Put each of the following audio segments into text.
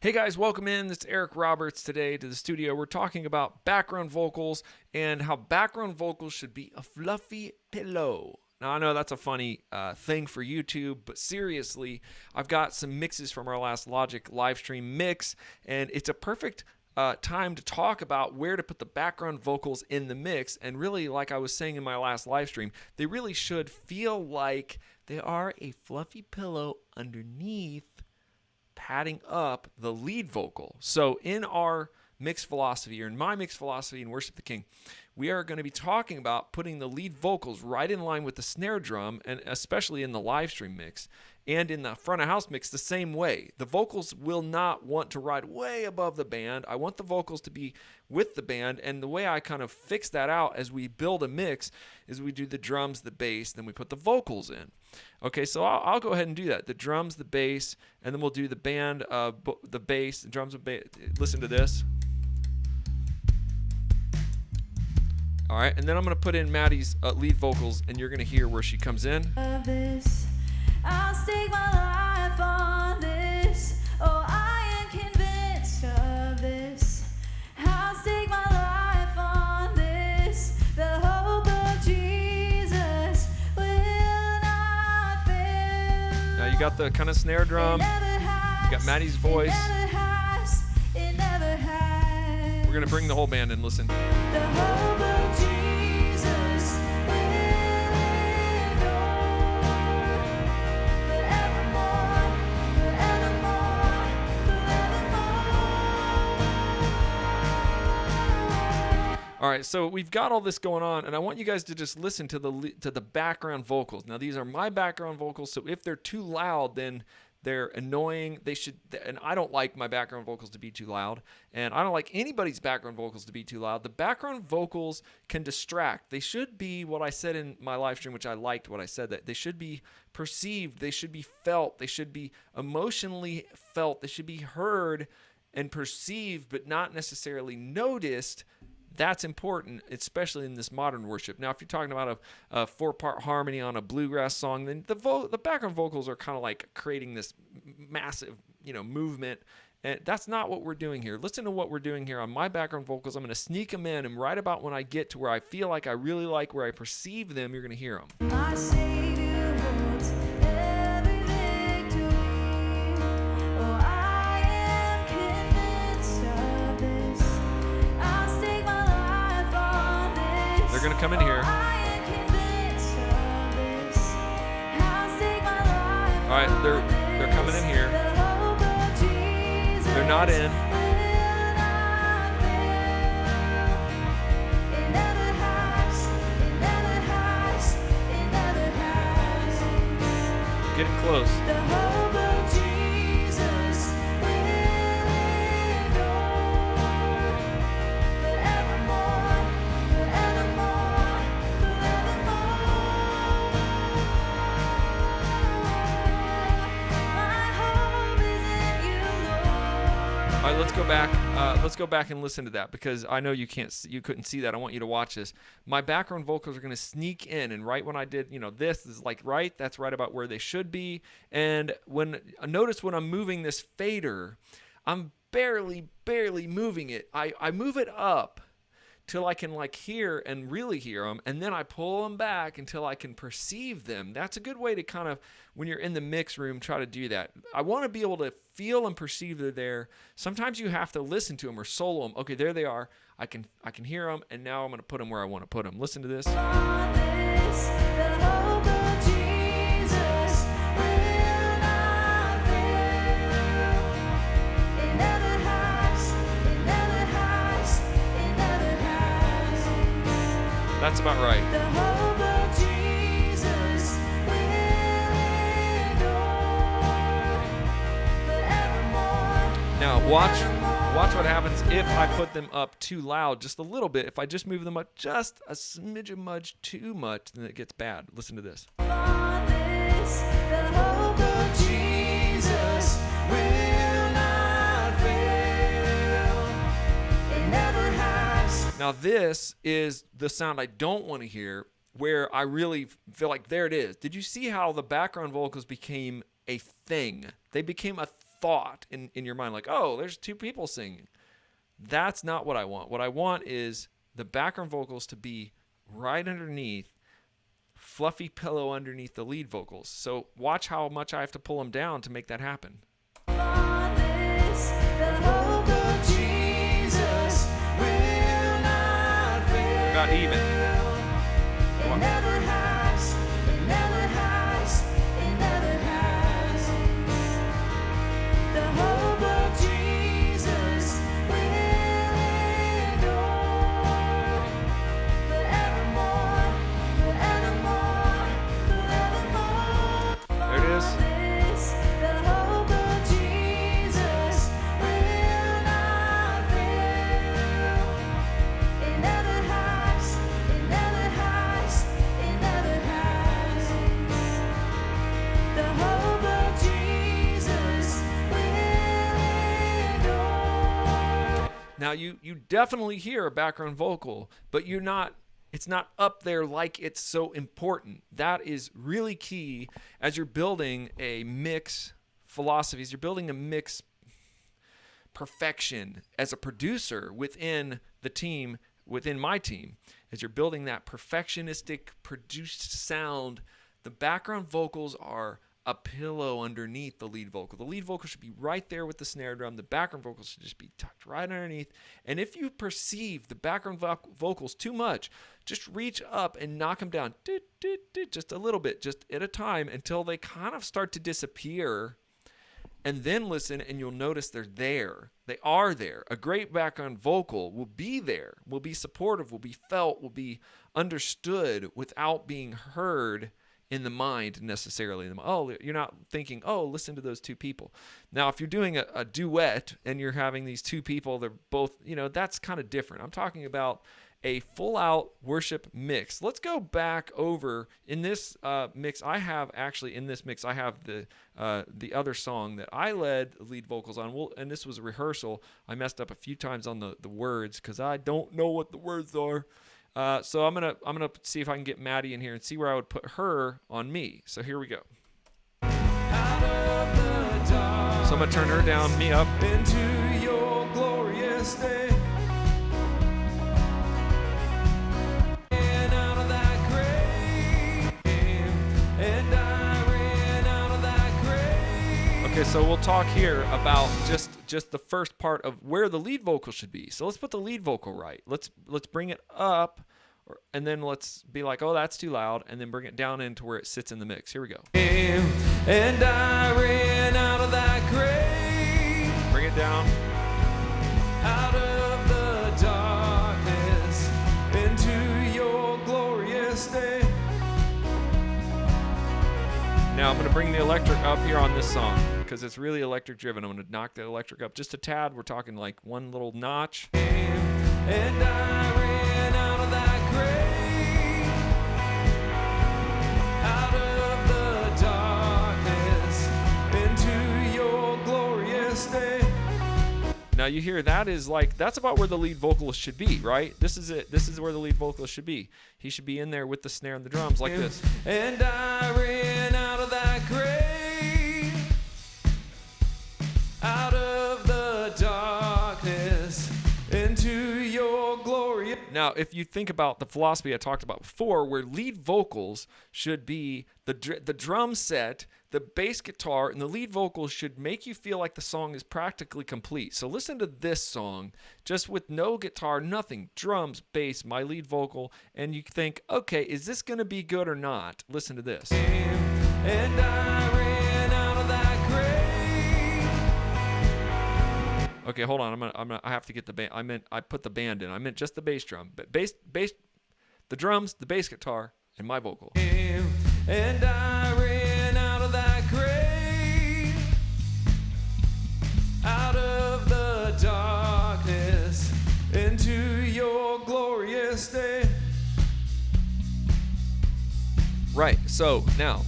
Hey guys, welcome in. This is Eric Roberts today to the studio. We're talking about background vocals and how background vocals should be a fluffy pillow. Now, I know that's a funny thing for YouTube, but seriously, I've got some mixes from our last Logic live stream mix, and it's a perfect time to talk about where to put the background vocals in the mix. And really, like I was saying in my last live stream, they really should feel like they are a fluffy pillow underneath padding up the lead vocal. So in our mix philosophy, or in my mix philosophy in Worship the King, we are going to be talking about putting the lead vocals right in line with the snare drum, and especially in the live stream mix and in the front of house mix the same way. The vocals will not want to ride way above the band. I want the vocals to be with the band, and the way I kind of fix that out as we build a mix is we do the drums, the bass, then we put the vocals in. Okay, so I'll go ahead and do that. The drums, the bass, and then we'll do the band, the bass, the drums, and bass. Listen to this. All right, and then I'm going to put in Maddie's lead vocals, and you're going to hear where she comes in. I'll stake my life on this. Oh, I am convinced of this. I'll stake my life on this. The hope of Jesus will not fail. Now you got the kind of snare drum. You got Maddie's voice. It never has. We're going to bring the whole band in. Listen. The hope of Jesus will endure forevermore, forevermore, forevermore. All right, so we've got all this going on, and I want you guys to just listen to the background vocals. Now, these are my background vocals, so if they're too loud, then they're annoying. And I don't like my background vocals to be too loud, and I don't like anybody's background vocals to be too loud. The background vocals can distract. They should be what I said in my live stream, which I liked what I said, that they should be perceived, they should be felt, they should be emotionally felt, they should be heard and perceived, but not necessarily noticed. That's important, especially in this modern worship. Now, if you're talking about a four-part harmony on a bluegrass song, then the background vocals are kind of like creating this massive, movement. And that's not what we're doing here. Listen to what we're doing here on my background vocals. I'm going to sneak them in, and right about when I get to where I feel like I really like where I perceive them, you're going to hear them. My Savior holds every victory. Oh, I am convinced of this. I'll stake my life on this. They're going to come in here. Oh, I am convinced of this. I'll stake my life All right, they're coming in here. The hope of Jesus They're not in. will not fail. It never has. It never has. It never has. Getting close. The hope of Jesus will endure forevermore, forevermore, forevermore. My hope is in you, Lord. All right, let's go back. Let's go back and listen to that, because I know you couldn't see that. I want you to watch this. My background vocals are going to sneak in, and right when I did, this is like that's right about where they should be. And notice when I'm moving this fader, I'm barely moving it. I move it up till I can hear and really hear them, and then I pull them back until I can perceive them. That's a good way to kind of, when you're in the mix room, try to do that. I want to be able to feel and perceive they're there. Sometimes you have to listen to them or solo them. Okay, there they are. I can hear them, and now I'm going to put them where I want to put them. Listen to this. On this, the hope of Jesus will not fail. It never has. It never has. It never has. That's about right. The hope of Jesus will endure forevermore. Now watch what happens if I put them up too loud, just a little bit. If I just move them up just a smidge too much, then it gets bad. Listen to this. On this, the hope of Jesus will not fail. It never has. Now this is the sound I don't want to hear, where I really feel like there it is. Did you see how the background vocals became a thing? They became a thought in your mind, like, oh, there's two people singing. That's not what I want. What I want is the background vocals to be right underneath, fluffy pillow underneath the lead vocals. So watch how much I have to pull them down to make that happen. For this, the hope of Jesus will not fail. Not even. It never has, it never has, it never has. The hope of Jesus will endure forevermore, forevermore, forevermore. There it is. This, the hope of Jesus will not fail. It never has, it never has, it never has. The hope of Jesus will endure. Now you definitely hear a background vocal, but it's not up there like it's so important. That is really key as you're building a mix philosophy, as you're building a mix perfection as a producer within the team, within my team, as you're building that perfectionistic produced sound. The background vocals are a pillow underneath the lead vocal. The lead vocal should be right there with the snare drum. The background vocals should just be tucked right underneath. And if you perceive the background vocals too much, just reach up and knock them down just a little bit, just at a time, until they kind of start to disappear. And then listen, and you'll notice they're there. They are there. A great background vocal will be there, will be supportive, will be felt, will be understood without being heard in the mind necessarily. Oh, you're not thinking, oh, listen to those two people. Now, if you're doing a duet and you're having these two people, they're both, that's kind of different. I'm talking about a full-out worship mix. Let's go back over in this mix. I have the other song that I led lead vocals on. And this was a rehearsal. I messed up a few times on the words because I don't know what the words are. So I'm gonna see if I can get Maddie in here and see where I would put her on me. So here we go. So I'm gonna turn her down, me up. Into your glorious day. Okay, so we'll talk here about just the first part of where the lead vocal should be. So let's put the lead vocal right. Let's bring it up, and then let's be like, oh, that's too loud, and then bring it down into where it sits in the mix. Here we go. And I ran out of that grave. Bring it down. Out of the darkness into your glorious day. Now I'm going to bring the electric up here on this song because it's really electric driven. I'm going to knock the electric up just a tad. We're talking like one little notch. And I ran out of that grave, out of the darkness into your glorious day. Now you hear that's about where the lead vocalist should be, right? This is it. This is where the lead vocalist should be. He should be in there with the snare and the drums like this. And I ran out of that grave, out of the darkness into your glory. Now, if you think about the philosophy I talked about before, where lead vocals should be the drum set, the bass guitar, and the lead vocals should make you feel like the song is practically complete. So listen to this song, just with no guitar, nothing, drums, bass, my lead vocal, and you think, okay, is this going to be good or not? Listen to this. And I ran out of that grave. Okay, hold on. I have to get the band. I put the band in. I meant just the bass drum, but bass, the drums, the bass guitar, and my vocal. And I ran out of that grave, out of the darkness into your glorious day. Right. So now,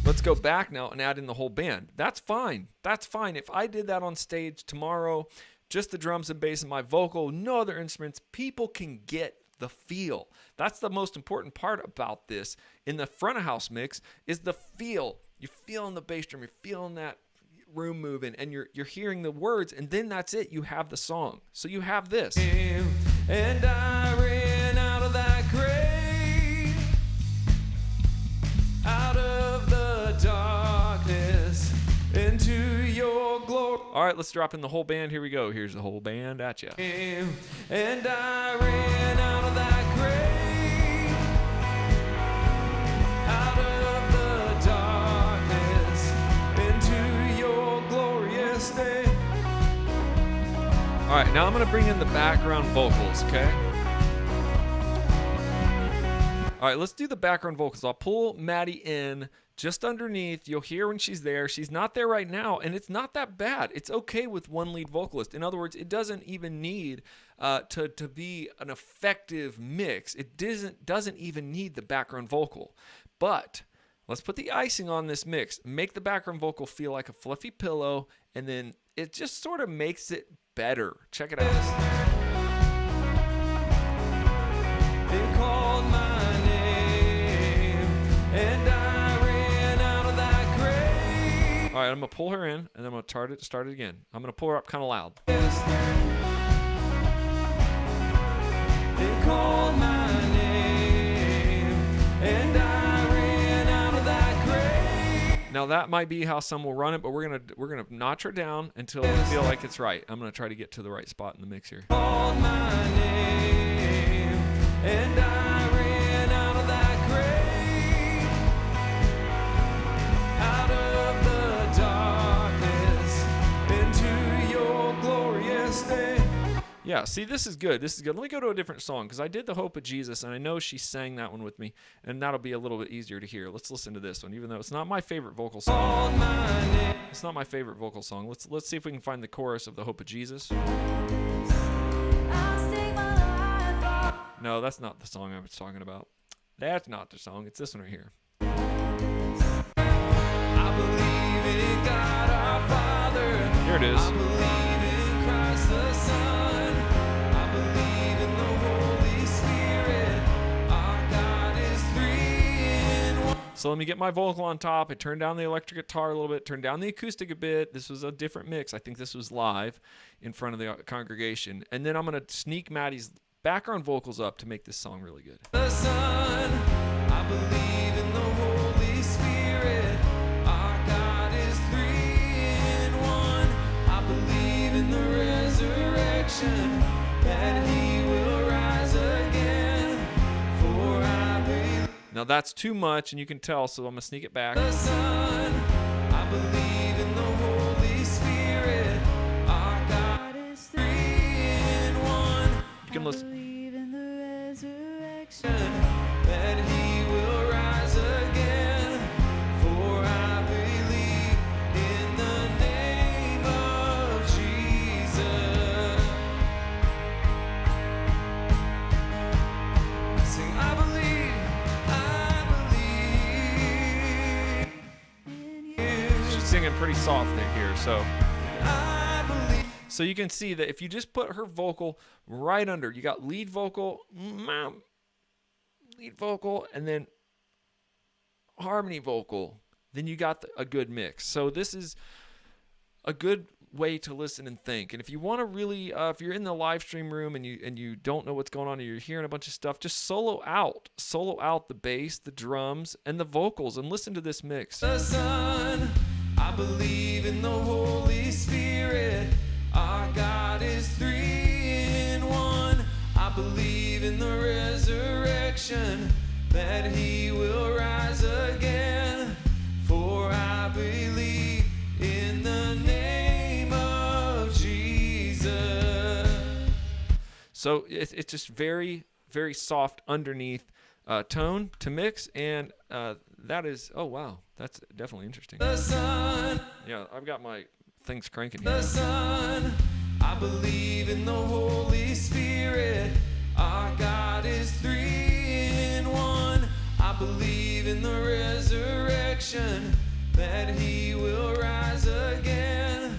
let's go back now and add in the whole band. That's fine. That's fine. If I did that on stage tomorrow, just the drums and bass and my vocal, no other instruments, people can get the feel. That's the most important part about this in the front of house mix is the feel. You're feeling the bass drum. You're feeling that room moving, and you're hearing the words, and then that's it. You have the song. So you have this. And I ran out of that grave, out of the darkness, into your glory. All right, let's drop in the whole band. Here we go. Here's the whole band at you. And I ran out of that grave, out of the darkness, into your glorious day. All right, now I'm going to bring in the background vocals, okay? All right, let's do the background vocals. I'll pull Maddie in just underneath. You'll hear when she's there. She's not there right now, and it's not that bad. It's okay with one lead vocalist. In other words, it doesn't even need to be an effective mix. It doesn't even need the background vocal. But let's put the icing on this mix. Make the background vocal feel like a fluffy pillow, and then it just sort of makes it better. Check it out. They called my name, and I ran out of that grave. All right, I'm going to pull her in, and then I'm going to start it again. I'm going to pull her up kind of loud. They called my name, and I ran out of that grave. Now that might be how some will run it, but we're gonna notch her down until we feel like it's right. I'm gonna try to get to the right spot in the mix here. Called my name, and I ran out of that grave, out of the darkness, into your glorious day. Yeah, see, this is good. This is good. Let me go to a different song, because I did The Hope of Jesus, and I know she sang that one with me, and that'll be a little bit easier to hear. Let's listen to this one, even though it's not my favorite vocal song. It's not my favorite vocal song. Let's see if we can find the chorus of The Hope of Jesus. No, that's not the song I was talking about. That's not the song. It's this one right here. I believe in God our Father. Here it is. I believe in Christ the Son. I believe in the Holy Spirit. Our God is 3 in 1. So let me get my vocal on top. I turned down the electric guitar a little bit, turned down the acoustic a bit. This was a different mix. I think this was live in front of the congregation. And then I'm going to sneak Maddie's background vocals up to make this song really good. The Son, I believe in the Holy Spirit. Our God is 3 in 1. I believe in the resurrection, that he will rise again. For I believe. Now that's too much, and you can tell, so I'm going to sneak it back. The Son, I believe in the Holy Spirit. Our God is 3 in 1. You can listen. That he will rise again, for I believe in the name of Jesus. Sing, I believe in you. She's singing pretty soft here, so I believe. So you can see that if you just put her vocal right under, you got lead vocal, and then harmony vocal, then you got a good mix. So this is a good way to listen and think. And if you want to really, if you're in the live stream room and you don't know what's going on, and you're hearing a bunch of stuff, just solo out the bass, the drums, and the vocals, and listen to this mix. The Son, I believe in the Holy Spirit. Our God is 3 in 1. I believe in the resurrection, that he will rise again. For I believe in the name of Jesus. So it's just very, very soft underneath tone to mix, and that is, oh wow, that's definitely interesting. The Son, yeah, I've got my things cranking here. The Son, I believe in the Holy Spirit. Our God is 3 in 1. I believe in the resurrection, that he will rise again.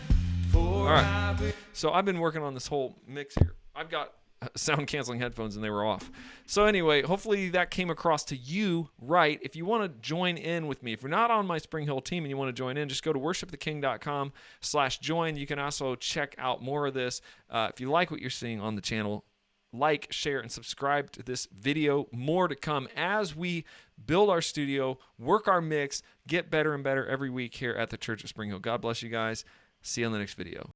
For all right. So I've been working on this whole mix here. I've got sound canceling headphones and they were off. So anyway, hopefully that came across to you right. If you want to join in with me, if you're not on my Spring Hill team and you want to join in, just go to worshiptheking.com/join. You can also check out more of this. If you like what you're seeing on the channel, like, share, and subscribe to this video. More to come as we build our studio, work our mix, get better and better every week here at the Church of Spring Hill. God bless you guys. See you on the next video.